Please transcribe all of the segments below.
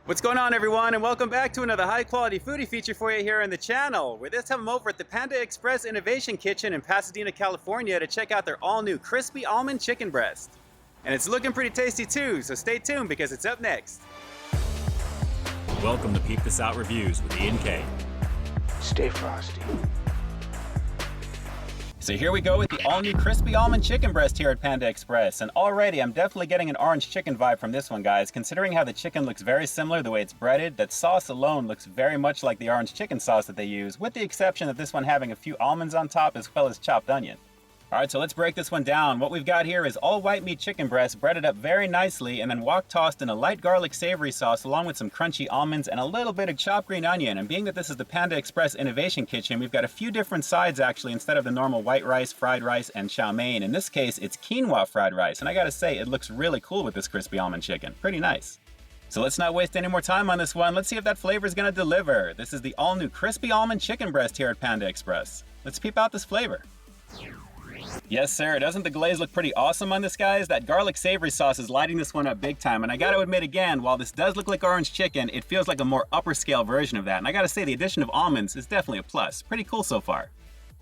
What's going on, everyone, and welcome back to another high-quality foodie feature for you here on the channel. We're this time I'm over at the Panda Express Innovation Kitchen in Pasadena, California to check out their all-new crispy almond chicken breast. And it's looking pretty tasty too, so stay tuned because it's up next. Welcome to Peep This Out Reviews with Ian K. Stay frosty. So here we go with the all-new crispy almond chicken breast here at Panda Express. And already I'm definitely getting an orange chicken vibe from this one, guys. Considering how the chicken looks very similar, the way it's breaded, that sauce alone looks very much like the orange chicken sauce that they use, with the exception of this one having a few almonds on top as well as chopped onion. Alright, so let's break this one down. What we've got here is all white meat chicken breast breaded up very nicely and then wok tossed in a light garlic savory sauce along with some crunchy almonds and a little bit of chopped green onion. And being that this is the Panda Express Innovation Kitchen, we've got a few different sides actually instead of the normal white rice, fried rice, and chow mein. In this case, it's quinoa fried rice. And I gotta say, it looks really cool with this crispy almond chicken. Pretty nice. So let's not waste any more time on this one. Let's see if that flavor is gonna deliver. This is the all-new crispy almond chicken breast here at Panda Express. Let's peep out this flavor. Yes, sir. Doesn't the glaze look pretty awesome on this, guys? That garlic savory sauce is lighting this one up big time. And I gotta admit again, while this does look like orange chicken, it feels like a more upper scale version of that. And I gotta say, the addition of almonds is definitely a plus. Pretty cool so far.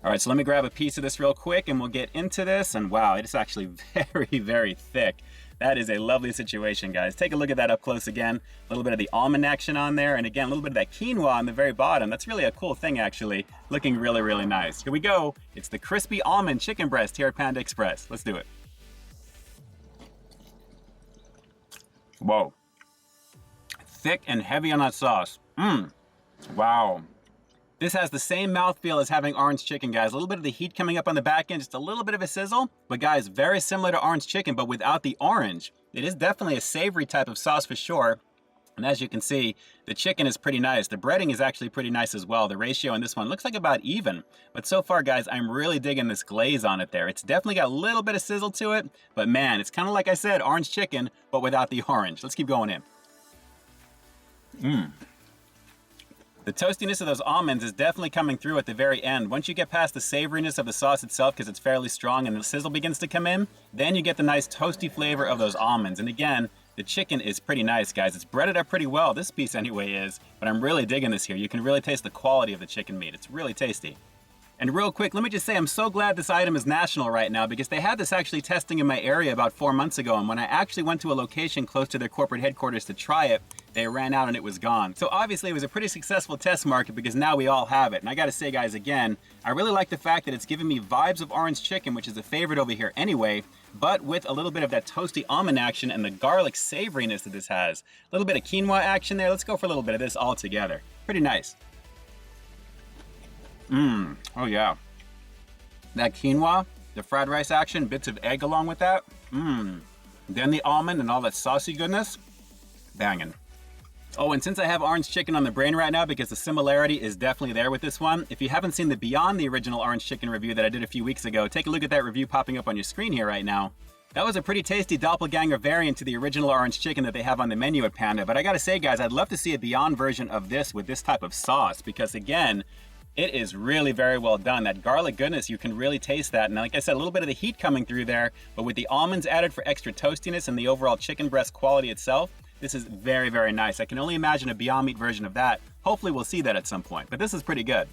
All right, so let me grab a piece of this real quick and we'll get into this. And wow, it's actually very, very thick. That is a lovely situation, guys. Take a look at that up close again. A little bit of the almond action on there. And again, a little bit of that quinoa on the very bottom. That's really a cool thing, actually. Looking really, really nice. Here we go. It's the crispy almond chicken breast here at Panda Express. Let's do it. Whoa. Thick and heavy on that sauce. Wow. This has the same mouthfeel as having orange chicken, guys. A little bit of the heat coming up on the back end, just a little bit of a sizzle. But guys, very similar to orange chicken, but without the orange. It is definitely a savory type of sauce for sure. And as you can see, the chicken is pretty nice. The breading is actually pretty nice as well. The ratio on this one looks like about even. But so far, guys, I'm really digging this glaze on it there. It's definitely got a little bit of sizzle to it. But man, it's kind of like I said, orange chicken, but without the orange. Let's keep going in. The toastiness of those almonds is definitely coming through at the very end. Once you get past the savoriness of the sauce itself, because it's fairly strong and the sizzle begins to come in, then you get the nice toasty flavor of those almonds. And again, the chicken is pretty nice, guys. It's breaded up pretty well, this piece anyway is, but I'm really digging this here. You can really taste the quality of the chicken meat. It's really tasty. And real quick, let me just say I'm so glad this item is national right now because they had this actually testing in my area about 4 months ago, and when I actually went to a location close to their corporate headquarters to try it, they ran out and it was gone. So obviously it was a pretty successful test market because now we all have it. And I gotta say, guys, again, I really like the fact that it's giving me vibes of orange chicken, which is a favorite over here anyway, but with a little bit of that toasty almond action and the garlic savoriness that this has. A little bit of quinoa action there. Let's go for a little bit of this all together. Pretty nice. Oh yeah. That quinoa, the fried rice action, bits of egg along with that. Then the almond and all that saucy goodness. Banging. Oh, and since I have orange chicken on the brain right now because the similarity is definitely there with this one, if you haven't seen the Beyond the Original Orange Chicken review that I did a few weeks ago, take a look at that review popping up on your screen here right now. That was a pretty tasty doppelganger variant to the original orange chicken that they have on the menu at Panda, but I gotta say, guys, I'd love to see a Beyond version of this with this type of sauce because, again, it is really very well done. That garlic goodness, you can really taste that. And like I said, a little bit of the heat coming through there, but with the almonds added for extra toastiness and the overall chicken breast quality itself, this is very, very nice. I can only imagine a Beyond Meat version of that. Hopefully we'll see that at some point, but this is pretty good.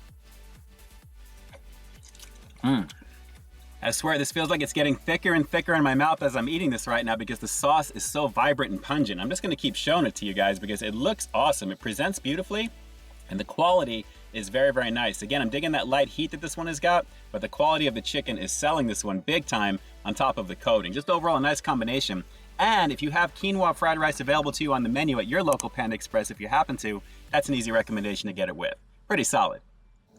I swear this feels like it's getting thicker and thicker in my mouth as I'm eating this right now because the sauce is so vibrant and pungent. I'm just gonna keep showing it to you guys because it looks awesome. It presents beautifully and the quality is very, very nice. Again, I'm digging that light heat that this one has got, but the quality of the chicken is selling this one big time on top of the coating. Just overall a nice combination. And if you have quinoa fried rice available to you on the menu at your local Panda Express, if you happen to, that's an easy recommendation to get it with. Pretty solid.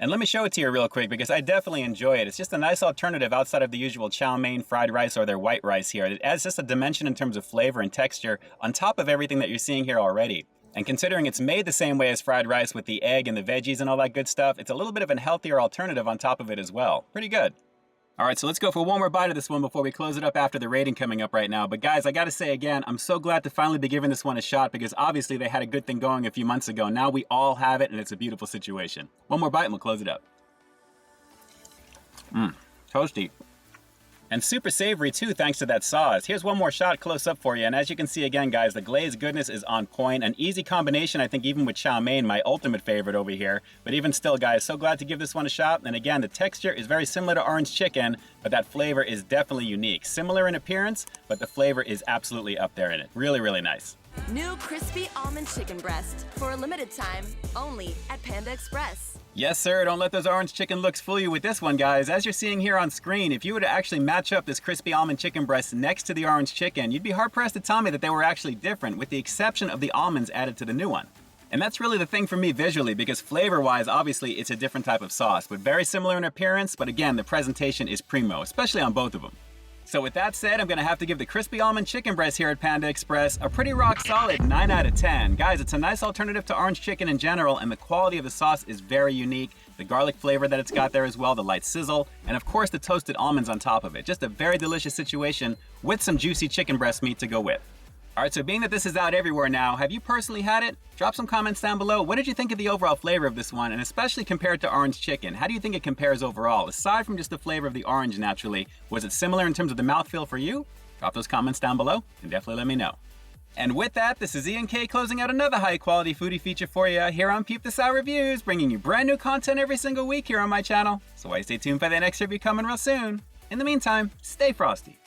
And let me show it to you real quick because I definitely enjoy it. It's just a nice alternative outside of the usual chow mein, fried rice, or their white rice here. It adds just a dimension in terms of flavor and texture on top of everything that you're seeing here already. And considering it's made the same way as fried rice with the egg and the veggies and all that good stuff, it's a little bit of a healthier alternative on top of it as well. Pretty good. All right, so let's go for one more bite of this one before we close it up after the rating coming up right now. But guys, I gotta say again, I'm so glad to finally be giving this one a shot because obviously they had a good thing going a few months ago. Now we all have it and it's a beautiful situation. One more bite and we'll close it up. Toasty. And super savory too, thanks to that sauce. Here's one more shot close up for you, and as you can see again, guys, the glazed goodness is on point. An easy combination, I think, even with chow mein, my ultimate favorite over here. But even still, guys, so glad to give this one a shot. And again, the texture is very similar to orange chicken, but that flavor is definitely unique. Similar in appearance, but the flavor is absolutely up there in it. Really, really nice. New crispy almond chicken breast for a limited time, only at Panda Express. Yes, sir. Don't let those orange chicken looks fool you with this one, guys. As you're seeing here on screen, if you were to actually match up this crispy almond chicken breast next to the orange chicken, you'd be hard-pressed to tell me that they were actually different, with the exception of the almonds added to the new one. And that's really the thing for me visually, because flavor-wise, obviously, it's a different type of sauce, but very similar in appearance, but again, the presentation is primo, especially on both of them. So with that said, I'm gonna have to give the crispy almond chicken breast here at Panda Express a pretty rock solid 9 out of 10. Guys, it's a nice alternative to orange chicken in general, and the quality of the sauce is very unique. The garlic flavor that it's got there as well, the light sizzle, and of course the toasted almonds on top of it. Just a very delicious situation with some juicy chicken breast meat to go with. Alright, so being that this is out everywhere now, have you personally had it? Drop some comments down below. What did you think of the overall flavor of this one, and especially compared to orange chicken? How do you think it compares overall? Aside from just the flavor of the orange naturally, was it similar in terms of the mouthfeel for you? Drop those comments down below and definitely let me know. And with that, this is Ian K closing out another high quality foodie feature for you here on Peep This Out Reviews, bringing you brand new content every single week here on my channel. So why stay tuned for the next review coming real soon. In the meantime, stay frosty.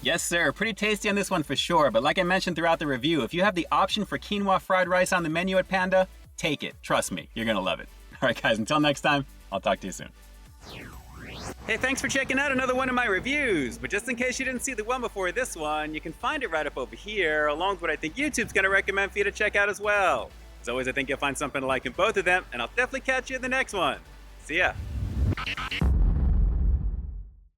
Yes, sir. Pretty tasty on this one for sure, but like I mentioned throughout the review, if you have the option for quinoa fried rice on the menu at Panda, take it. Trust me, you're gonna love it. All right, guys, until next time, I'll talk to you soon. Hey, thanks for checking out another one of my reviews, but just in case you didn't see the one before this one, you can find it right up over here, along with what I think YouTube's gonna recommend for you to check out as well. As always, I think you'll find something to like in both of them, and I'll definitely catch you in the next one. See ya.